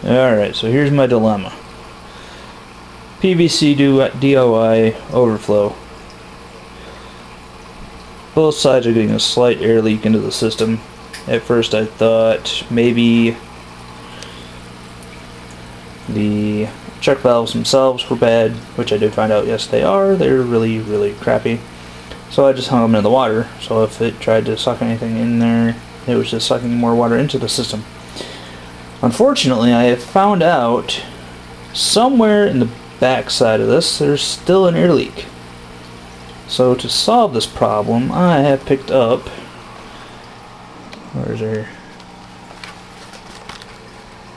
Alright, so here's my dilemma. PVC DIY overflow. Both sides are getting a slight air leak into the system. At first I thought maybe the check valves themselves were bad, which I did find out yes they are. They're really, really crappy. So I just hung them in the water, so if it tried to suck anything in there, it was just sucking more water into the system. Unfortunately, I have found out somewhere in the back side of this, there's still an air leak. So to solve this problem, I have picked up, where is there?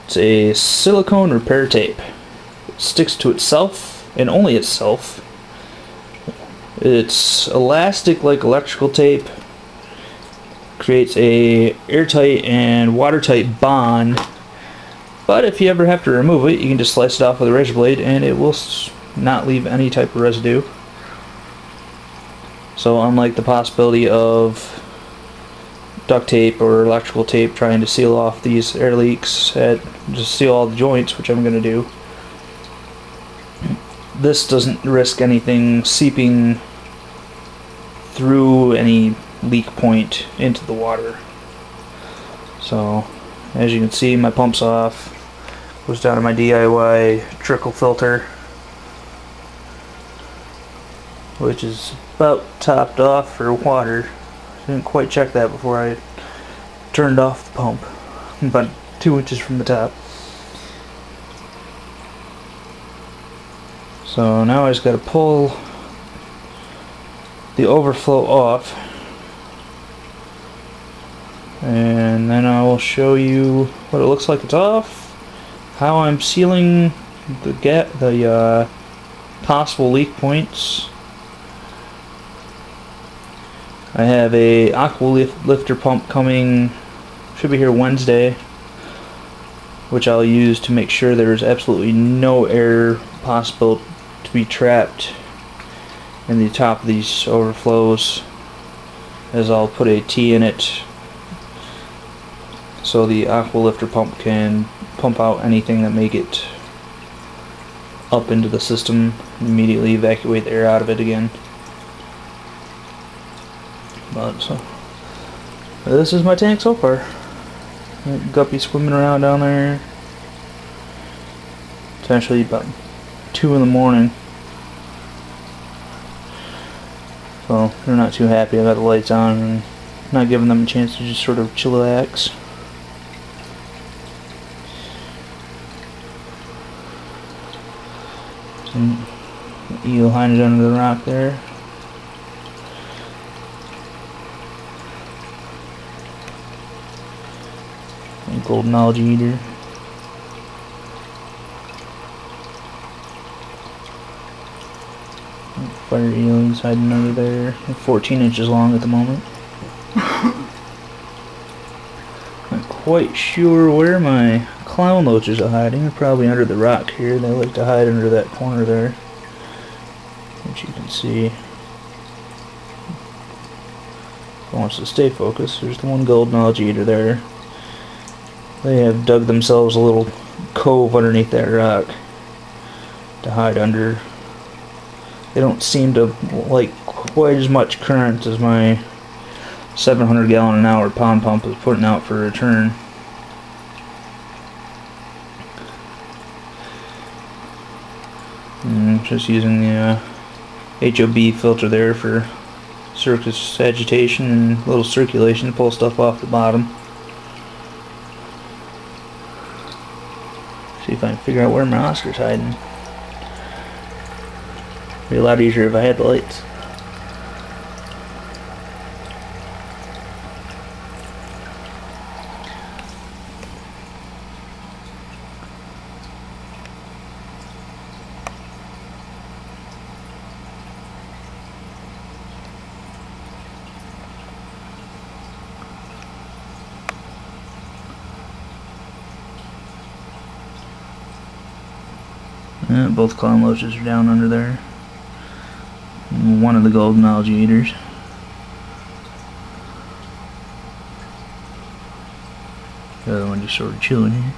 It's a silicone repair tape. It sticks to itself, and only itself. It's elastic like electrical tape. Creates a airtight and watertight bond. But if you ever have to remove it, you can just slice it off with a razor blade and it will not leave any type of residue. So unlike the possibility of duct tape or electrical tape trying to seal off these air leaks, just seal all the joints, which I'm going to do, this doesn't risk anything seeping through any leak point into the water. So as you can see, my pump's off. Goes down to my DIY trickle filter, which is about topped off for water. Didn't quite check that before I turned off the pump. About 2 inches from the top. So now I just got to pull the overflow off, and then I will show you what it looks like it's off, how I'm sealing the possible leak points. I have a aqua lifter pump coming, should be here Wednesday, which I'll use to make sure there's absolutely no air possible to be trapped in the top of these overflows, as I'll put a T in it so the aqua lifter pump can pump out anything that may get up into the system and immediately evacuate the air out of it again. But so this is my tank so far. Guppy swimming around down there. It's actually about 2 in the morning. So they're not too happy. I got the lights on and not giving them a chance to just sort of chillax. Some eel hiding under the rock there. And golden algae eater. Fire eels hiding under there. 14 inches long at the moment. Not quite sure where my clown loaches are hiding. They're probably under the rock here. They like to hide under that corner there, which you can see. If I want to stay focused, there's the one golden algae eater there. They have dug themselves a little cove underneath that rock to hide under. They don't seem to like quite as much current as my 700 gallon an hour pond pump is putting out for a return. And just using the HOB filter there for surface agitation and a little circulation to pull stuff off the bottom. See if I can figure out where my Oscar's hiding. Be a lot easier if I had the lights. Both clown loaches are down under there. And one of the golden algae eaters. The other one just sort of chilling here.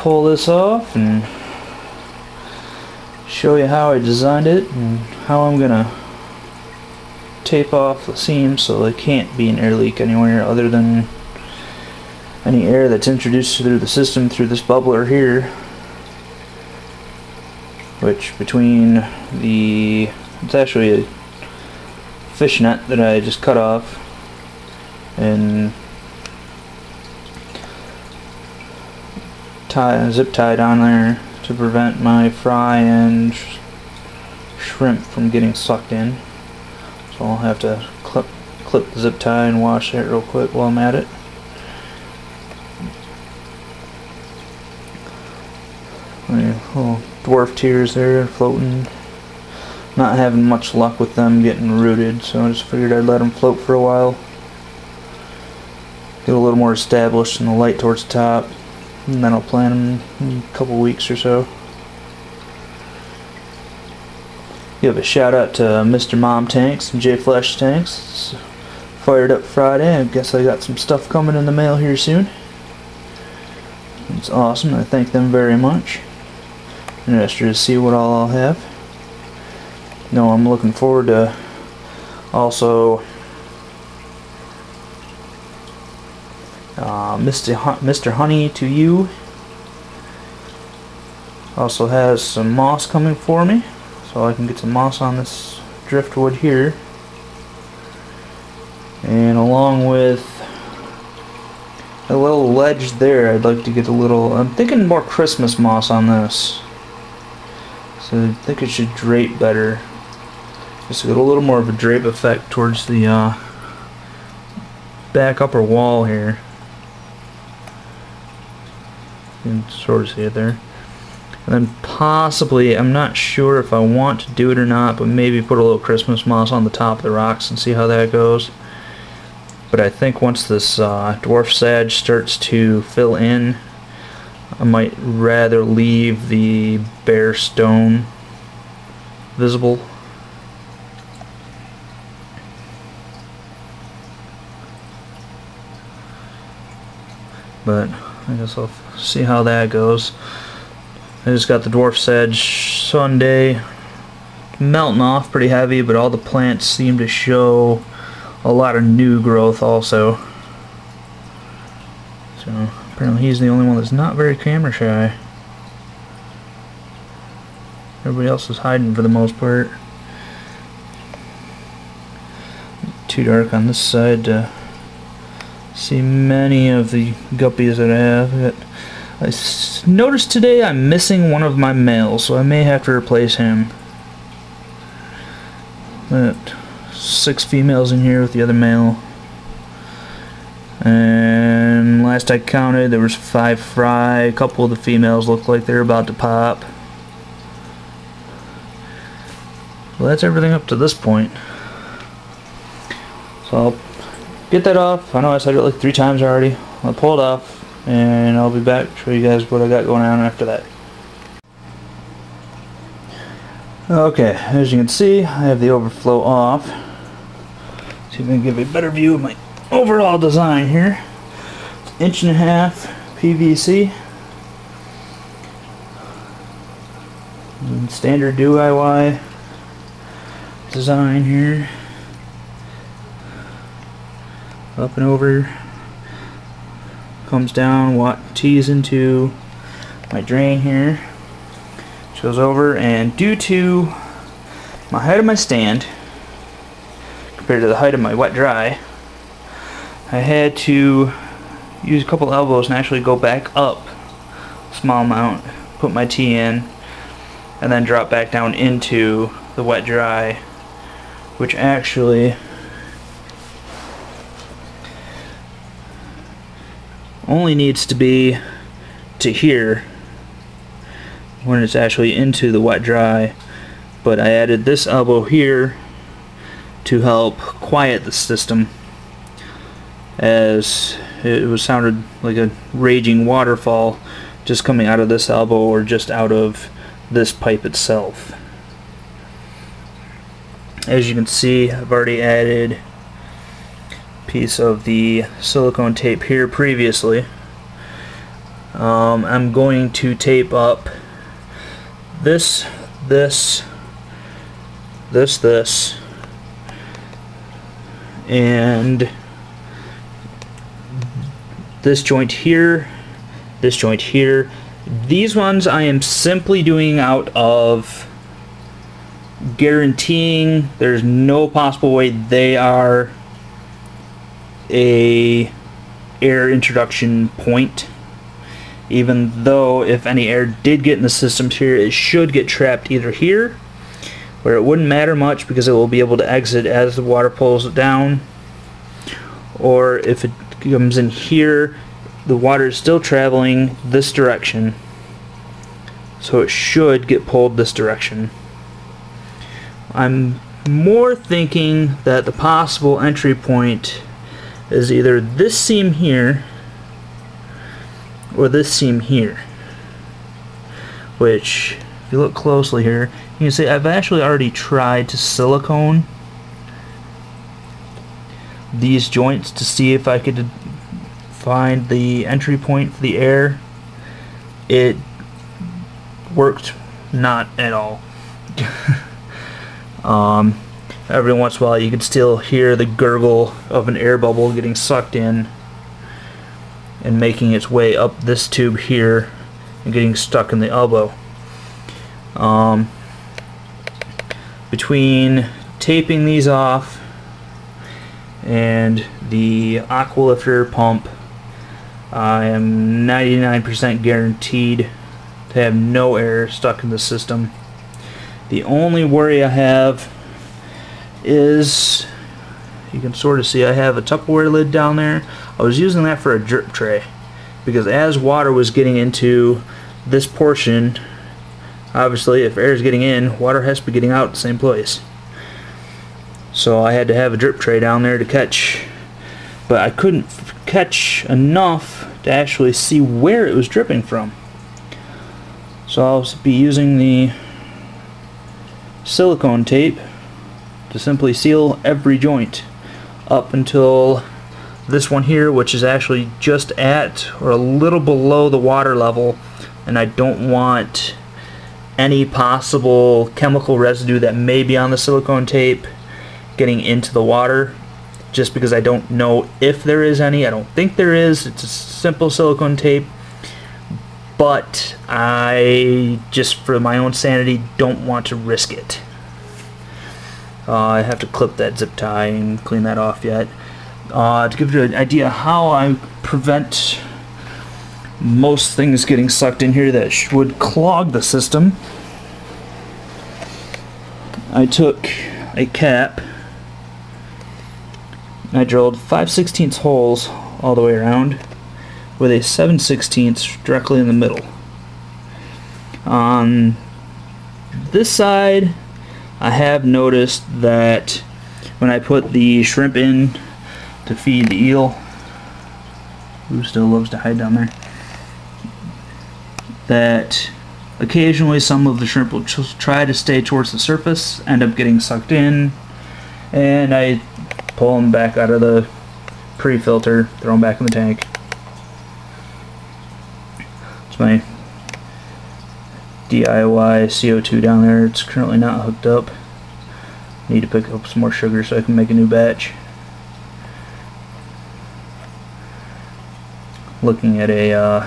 pull this off and show you how I designed it and how I'm gonna tape off the seams so there can't be an air leak anywhere other than any air that's introduced through the system through this bubbler here, which between it's actually a fishnet that I just cut off and zip tied on there to prevent my fry and shrimp from getting sucked in. So I'll have to clip the zip tie and wash that real quick while I'm at it. Little dwarf tears there floating. Not having much luck with them getting rooted, so I just figured I'd let them float for a while. Get a little more established and the light towards the top, and then I'll plant them in a couple weeks or so. Give a shout out to Mr. Mom Tanks and J Flesh Tanks. It's fired up Friday. I guess I got some stuff coming in the mail here soon. It's awesome. I thank them very much. Interested to see what all I'll have. No, I'm looking forward to also Mr. Honey to You also has some moss coming for me, so I can get some moss on this driftwood here, and along with a little ledge there, I'd like to get a little, I'm thinking more Christmas moss on this, so I think it should drape better. Just get a little more of a drape effect towards the back upper wall here. You can sort of see it there. And then possibly, I'm not sure if I want to do it or not, but maybe put a little Christmas moss on the top of the rocks and see how that goes. But I think once this dwarf sage starts to fill in, I might rather leave the bare stone visible. But I guess I'll see how that goes. I just got the dwarf sage Sunday melting off pretty heavy, but all the plants seem to show a lot of new growth also. So apparently he's the only one that's not very camera shy. Everybody else is hiding for the most part. Too dark on this side to see many of the guppies that I have. I noticed today I'm missing one of my males, so I may have to replace him. But 6 females in here with the other male. And last I counted there was 5 fry. A couple of the females look like they're about to pop. Well, that's everything up to this point. So I'll get that off. I know I said it like 3 times already. I'll pull it off and I'll be back to show you guys what I got going on after that. Okay, as you can see, I have the overflow off. See if I can give a better view of my overall design here. 1.5" PVC. And standard DIY design here. Up and over. Comes down, tees into my drain here. Goes over, and due to my height of my stand compared to the height of my wet dry, I had to use a couple elbows and actually go back up a small amount, put my tee in, and then drop back down into the wet dry, which actually only needs to be to here when it's actually into the wet dry, but I added this elbow here to help quiet the system, as it was sounded like a raging waterfall just coming out of this elbow or just out of this pipe itself. As you can see, I've already added a piece of the silicone tape here previously, I'm going to tape up this, and this joint here, this joint here. These ones I am simply doing out of guaranteeing there's no possible way they are a air introduction point, even though if any air did get in the systems here, it should get trapped either here, where it wouldn't matter much because it will be able to exit as the water pulls it down, or if it comes in here, the water is still traveling this direction, so it should get pulled this direction. I'm more thinking that the possible entry point is either this seam here or this seam here, which if you look closely here, you can see I've actually already tried to silicone these joints to see if I could find the entry point for the air. It worked not at all. Every once in a while you could still hear the gurgle of an air bubble getting sucked in and making its way up this tube here and getting stuck in the elbow. Between taping these off and the aqualifter pump, I am 99% guaranteed to have no air stuck in the system. The only worry I have is, you can sort of see I have a Tupperware lid down there. I was using that for a drip tray because as water was getting into this portion, obviously if air is getting in, water has to be getting out at the same place. So I had to have a drip tray down there to catch, but I couldn't catch enough to actually see where it was dripping from. So I'll be using the silicone tape to simply seal every joint up until this one here, which is actually just at or a little below the water level, and I don't want any possible chemical residue that may be on the silicone tape getting into the water, just because I don't know if there is any. I don't think there is. It's a simple silicone tape, but I just for my own sanity don't want to risk it. I have to clip that zip tie and clean that off yet. To give you an idea how I prevent most things getting sucked in here that would clog the system, I took a cap, I drilled 5/16 holes all the way around with a 7/16 directly in the middle. On this side, I have noticed that when I put the shrimp in to feed the eel, who still loves to hide down there, that occasionally some of the shrimp will just try to stay towards the surface, end up getting sucked in, and I pull them back out of the pre-filter, throw them back in the tank. It's my DIY CO2 down there. It's currently not hooked up. Need to pick up some more sugar so I can make a new batch. Looking at a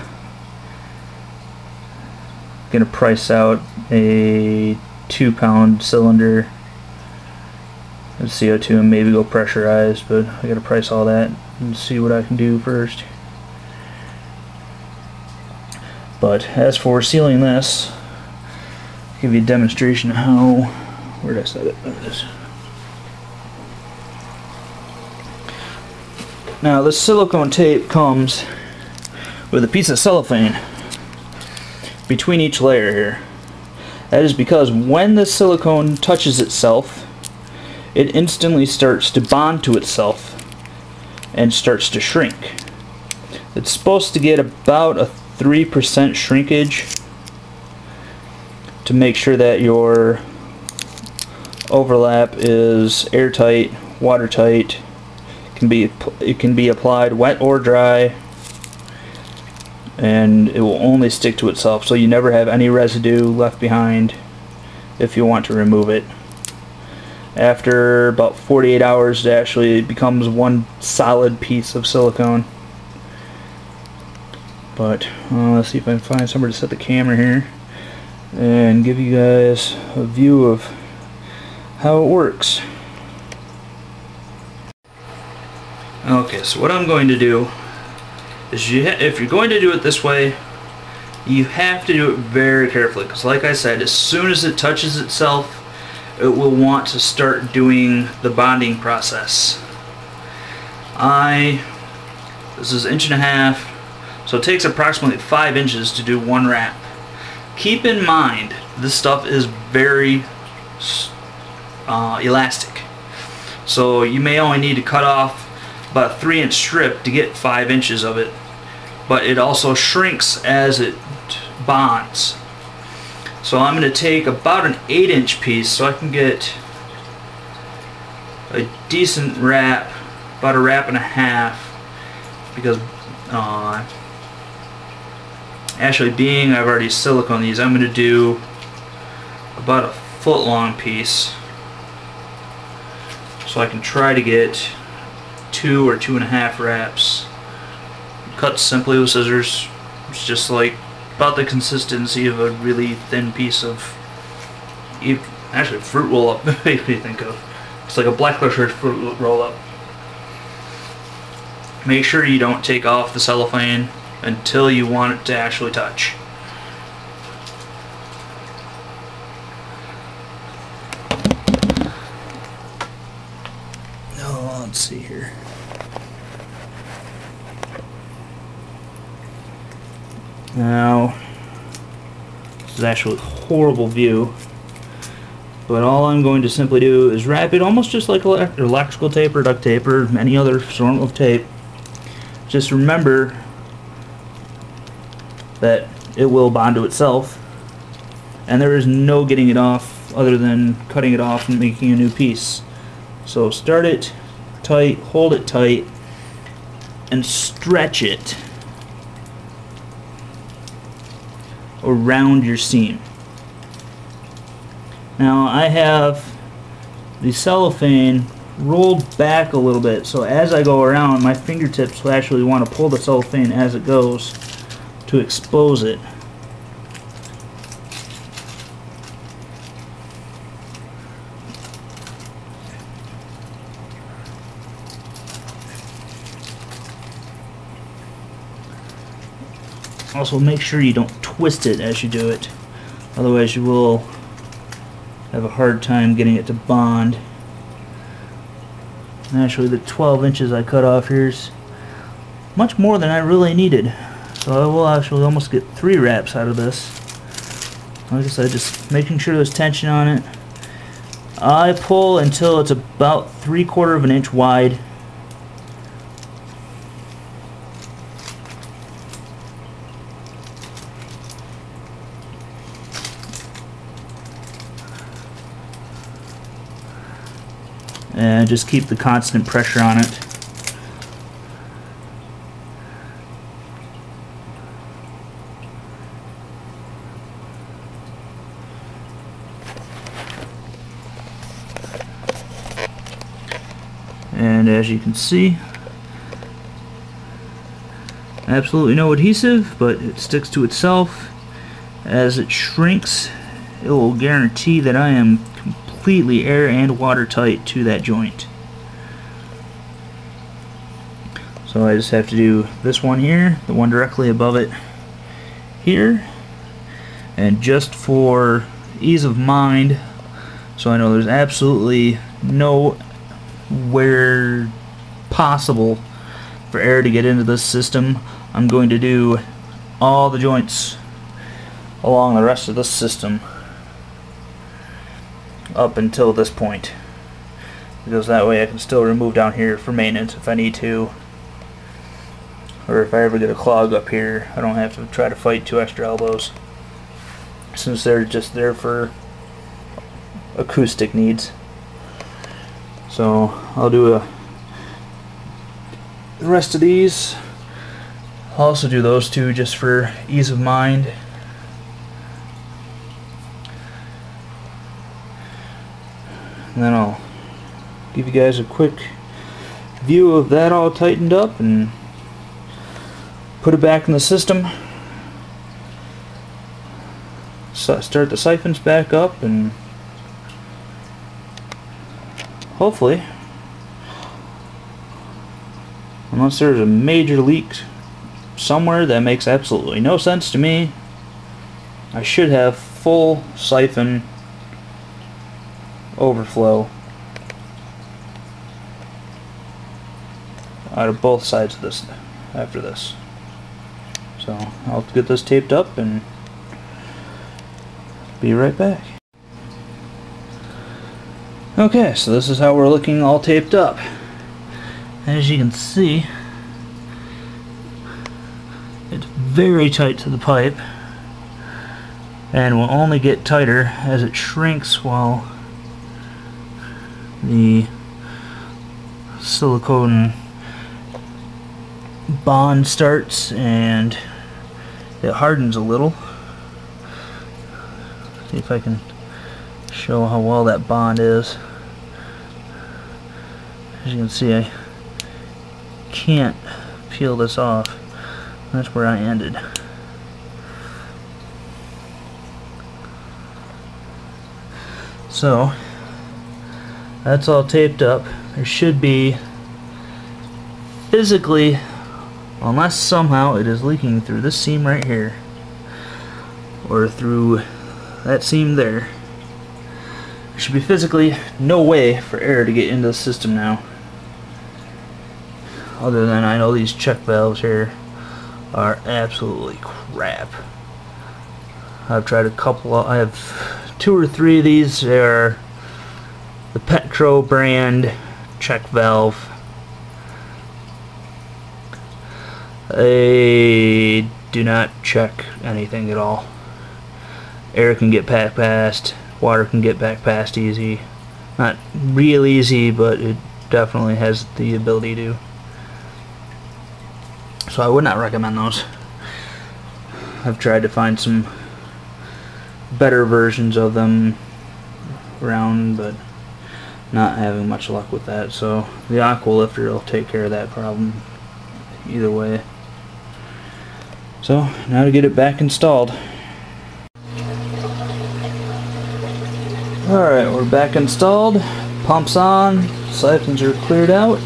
gonna price out a 2-pound cylinder of CO2 and maybe go pressurized, but I gotta price all that and see what I can do first. But as for sealing this, I'll give you a demonstration of how, where did I set it? There it is. Now this silicone tape comes with a piece of cellophane between each layer here. That is because when the silicone touches itself, it instantly starts to bond to itself and starts to shrink. It's supposed to get about a 3% shrinkage to make sure that your overlap is airtight, watertight. It can be applied wet or dry. and it will only stick to itself, so you never have any residue left behind if you want to remove it. After about 48 hours, it actually becomes one solid piece of silicone. But let's see if I can find somewhere to set the camera here and give you guys a view of how it works. Okay, so what I'm going to do is, if you're going to do it this way, you have to do it very carefully, because like I said, as soon as it touches itself, it will want to start doing the bonding process. This is 1.5 inches, so it takes approximately 5 inches to do one wrap. Keep in mind, this stuff is very elastic, so you may only need to cut off about a 3-inch strip to get 5 inches of it, but it also shrinks as it bonds. So I'm going to take about an 8-inch piece so I can get a decent wrap, about 1.5 wraps, because actually, being I've already silicone these, I'm going to do about a 1-foot long piece, so I can try to get 2 or 2.5 wraps. Cut simply with scissors. It's just like about the consistency of a really thin piece of, actually, fruit roll-up. Makes me think of. It's like a black licorice fruit roll-up. Make sure you don't take off the cellophane until you want it to actually touch. Oh, let's see here. Now, this is actually a horrible view, but all I'm going to simply do is wrap it almost just like electrical tape or duct tape or any other form of tape. Just remember that it will bond to itself, and there is no getting it off other than cutting it off and making a new piece. So start it tight, hold it tight, and stretch it around your seam. Now I have the cellophane rolled back a little bit, so as I go around, my fingertips will actually want to pull the cellophane as it goes to expose it. Also, make sure you don't twist it as you do it, otherwise you will have a hard time getting it to bond. And actually, the 12 inches I cut off here is much more than I really needed, so I will actually almost get 3 wraps out of this. Like I said, just making sure there's tension on it. I pull until it's about 3/4 of an inch wide. And just keep the constant pressure on it. And as you can see, absolutely no adhesive, but it sticks to itself. As it shrinks, it will guarantee that I am completely air and watertight to that joint. So I just have to do this one here, the one directly above it here, and just for ease of mind, so I know there's absolutely nowhere possible for air to get into this system, I'm going to do all the joints along the rest of this system up until this point, because that way I can still remove down here for maintenance if I need to, or if I ever get a clog up here, I don't have to try to fight 2 extra elbows, since they're just there for acoustic needs. So I'll do the rest of these I'll also do those two just for ease of mind. And then I'll give you guys a quick view of that all tightened up and put it back in the system. So start the siphons back up, and hopefully, unless there's a major leak somewhere that makes absolutely no sense to me, I should have full siphon overflow out of both sides of this after this. So I'll get this taped up and be right back. Okay, so this is how we're looking all taped up. As you can see, it's very tight to the pipe and will only get tighter as it shrinks while the silicone bond starts and it hardens a little. See if I can show how well that bond is. As you can see, I can't peel this off. That's where I ended. So that's all taped up. There should be physically, unless somehow it is leaking through this seam right here or through that seam there, there should be physically no way for air to get into the system now. Other than I know these check valves here are absolutely crap. I've tried a couple I have 2 or 3 of these. They're the Petro brand check valve. They do not check anything at all. Air can get back past, water can get back past easy. Not real easy, but it definitely has the ability to. So I would not recommend those. I've tried to find some better versions of them around, but not having much luck with that. So the aqua lifter will take care of that problem either way. So now to get it back installed. Alright, we're back installed. Pumps on, siphons are cleared out.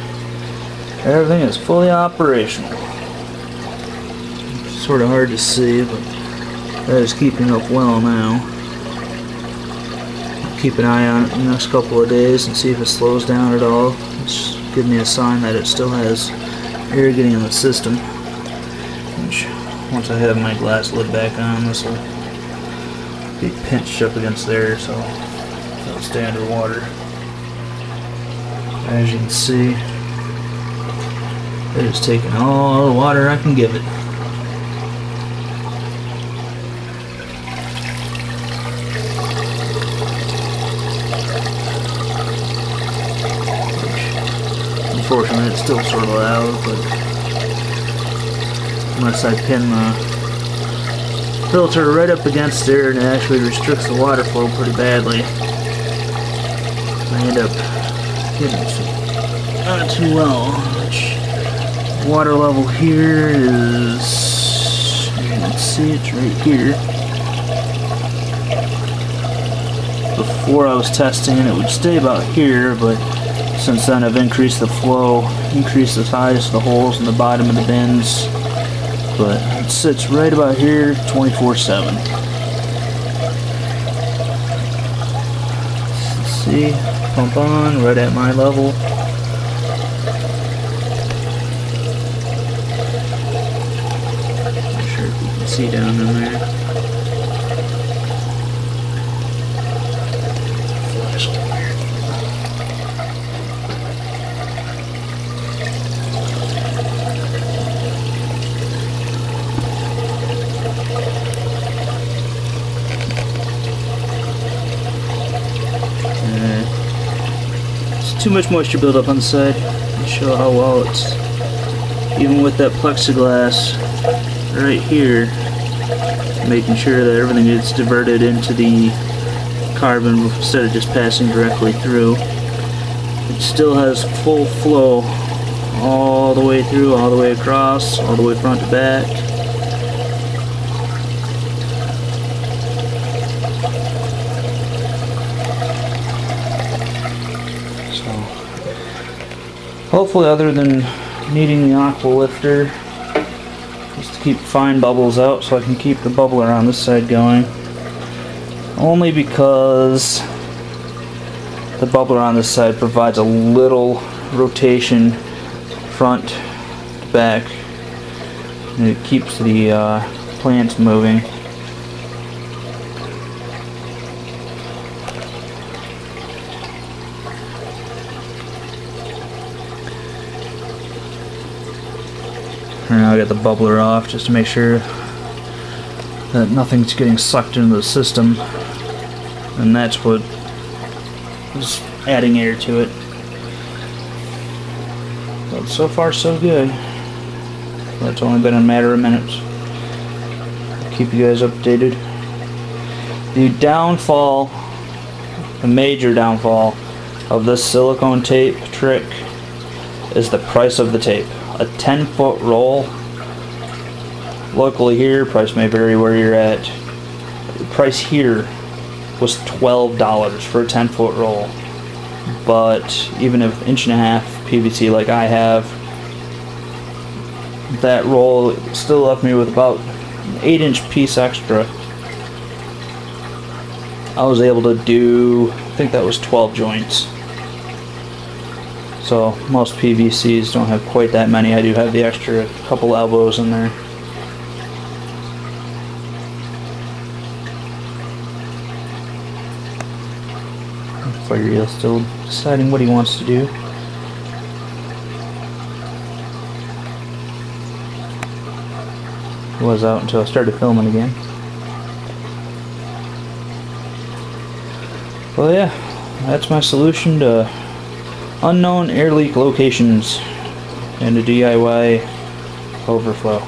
Everything is fully operational. Sort of hard to see, but that is keeping up well now. I'll keep an eye on it in the next couple of days and see if it slows down at all. It's giving me a sign that it still has air getting in the system. Which, once I have my glass lid back on, this will be pinched up against there, so it'll stay underwater. As you can see, it is taking all the water I can give it. Unfortunately, it's still sort of loud, but unless I pin the filter right up against there, and it actually restricts the water flow pretty badly, I end up getting it not too well. Which water level here is, you can see it's right here. Before I was testing, it would stay about here, but since then I've increased the flow, increased the size of the holes in the bottom of the bins, but it sits right about here 24/7. Let's see, pump on right at my level. Not sure if you can see down in there. Too much moisture buildup on the side. I'll show how well it's, even with that plexiglass, right here, making sure that everything gets diverted into the carbon instead of just passing directly through. It still has full flow all the way through, all the way across, all the way front to back. So hopefully, other than needing the aqua lifter, just to keep fine bubbles out so I can keep the bubbler on this side going. Only because the bubbler on this side provides a little rotation front to back, and it keeps the plants moving. And now I got the bubbler off just to make sure that nothing's getting sucked into the system, and that's what is adding air to it. But so far so good. That's only been a matter of minutes. Keep you guys updated. The downfall, the major downfall of this silicone tape trick is the price of the tape. A 10-foot roll, locally here, price may vary where you're at. The price here was $12 for a 10-foot roll. But even if 1.5 PVC like I have, that roll still left me with about an 8-inch piece extra. I was able to do, I think that was 12 joints. So most PVCs don't have quite that many. I do have the extra couple elbows in there. Fire still deciding what he wants to do. Was out until I started filming again. Well, yeah, that's my solution to unknown air leak locations and a DIY overflow.